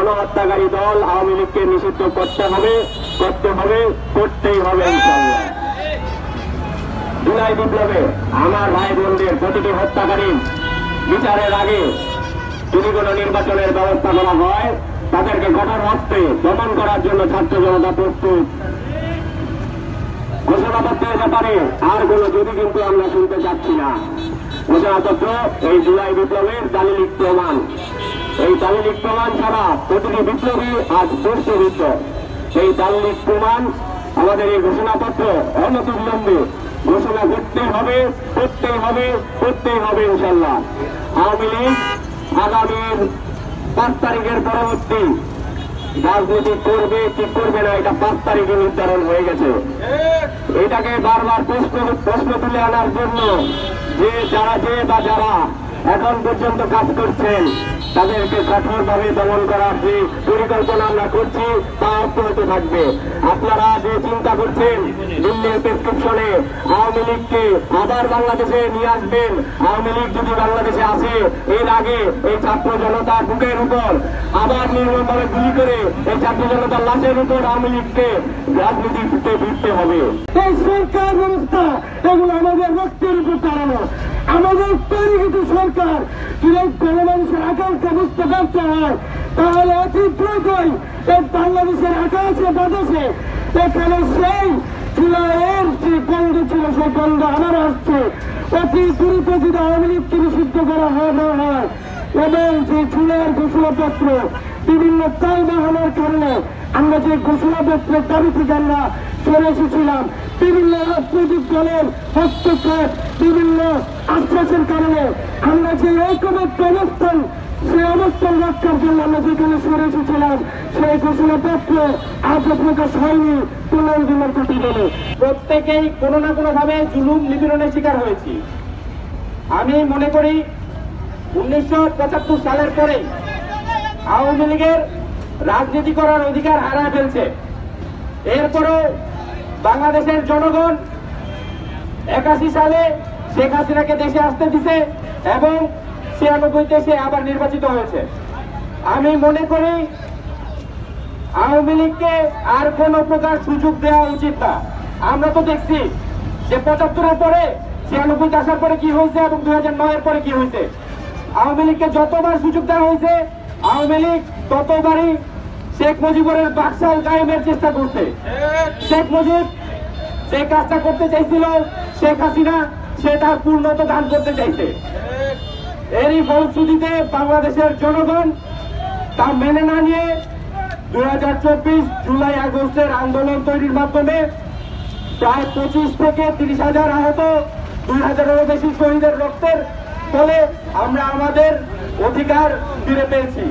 গণহত্যাকারী দল আওয়ামী লীগকে নিষিদ্ধ করতে হবে, করতেই হবে ইনশাআল্লাহ। জুলাই বিপ্লবে আমার ভাই বোনদের প্রতিটি হত্যাকারী বিচারের আগে যদি কোনো নির্বাচনের ব্যবস্থা করা হয়, তাদেরকে কঠোর হস্তে দমন করার জন্য ছাত্র জনতা প্রস্তুত। ঘোষণাপত্রের ব্যাপারে আর কোনো যদি কিন্তু আমরা শুনতে চাচ্ছি না। ঘোষণাপত্র এই জুলাই বিপ্লবের দালিলিক প্রমাণ। এই দালিলিক প্রমাণ ছাড়া প্রতিটি বিপ্লবী আজ প্রশ্নবিদ্ধ। এই দালিলিক প্রমাণ আমাদের এই ঘোষণাপত্র অনতিবিলম্বে ঘোষণা করতেই হবে ইনশাল্লাহ। আওয়ামী লীগ আগামীর 5 তারিখের পরবর্তী রাজনীতি করবে কি করবে না, এটা 5 তারিখে নির্ধারণ হয়ে গেছে। এটাকে বারবার প্রশ্ন তুলে আনার জন্য যারা এখন পর্যন্ত কাজ করছেন, তাদেরকে কঠোরভাবে দমন করার যে পরিকল্পনা আমরা করছি তা অব্যাহত থাকবে। আপনারা যে চিন্তা করছেন দিল্লির প্রেসক্রিপশনে আওয়ামী লীগকে আবার বাংলাদেশে নিয়ে আসবেন, আওয়ামী লীগ যদি বাংলাদেশে আসে এর আগে এই ছাত্র জনতার বুকের উপর আবার নির্মমভাবে গুলি করে এই ছাত্র জনতার লাশের উপর আওয়ামী লীগকে রাজনীতিতে ফিরতে হবে। এই সরকার ব্যবস্থা এগুলো আমাদের রক্তের উপর দাঁড়ানো, আমাদের তৈরিকৃত সরকার যদি গণমানুষের আকাঙ্ক্ষা বুঝতে করতে হয়, তাহলে অতি দ্রুতই এই বাংলাদেশের আকাশে বাতাসে এখানে সেই জুলাইয়ের যে গন্ধ ছিল সেই গন্ধ আবার আসছে। অতি দ্রুত যদি আওয়ামী লীগকে নিষিদ্ধ করা না হয় এবং যে জুলাইয়ের ঘোষণাপত্র বিভিন্ন তাল বাহানোর কারণে আমরা যে ঘোষণাপত্রের দাবি থেকে আমরা সরে এসেছিলাম, বিভিন্ন রাজনৈতিক দলের হস্তক্ষেপ, বিভিন্ন আশ্বাসের কারণে আমরা যে ঐক্যবদ্ধ অবস্থান, সেই অবস্থান রক্ষার জন্য আমরা যেখানে সরে এসেছিলাম, সেই ঘোষণাপত্র আজও প্রকাশ হয়নি পুনর্দিনের প্রতি দলে। প্রত্যেকেই কোনো না কোনো ভাবে জুলুম নিপীড়নের শিকার হয়েছি। আমি মনে করি 1975 সালের পরেই আওয়ামী লীগের রাজনীতি করার অধিকার হারায় ফেলছে। এরপরও বাংলাদেশের জনগণ 81 সালে শেখ হাসিনাকে দেশে আসতে দিছে এবং 96-তে সে আবার নির্বাচিত হয়েছে। আমি মনে করি আওয়ামী লীগকে আর কোন প্রকার সুযোগ দেওয়া উচিত না। আমরা তো দেখছি যে 75-এর পরে 96-তে আসার পরে কি হয়েছে এবং 2009-এর পরে কি হয়েছে। আওয়ামী লীগকে যতবার সুযোগ দেওয়া হয়েছে, আওয়ামী লীগ ততবারই শেখ মুজিবের বাকশাল কায়েমের চেষ্টা করছে। শেখ মুজিব যে কাজটা করতে চাইছিল, শেখ হাসিনা সে তার পূর্ণতা দান করতে চাইছে। এরই ফলশ্রুতিতে বাংলাদেশের জনগণ তা মেনে না নিয়ে 2024 জুলাই আগস্টের আন্দোলন তৈরির মাধ্যমে প্রায় 25 থেকে 30,000 আহত, 2,000-এরও বেশি শহীদের রক্তের ফলে আমরা আমাদের অধিকার ফিরে পেয়েছি।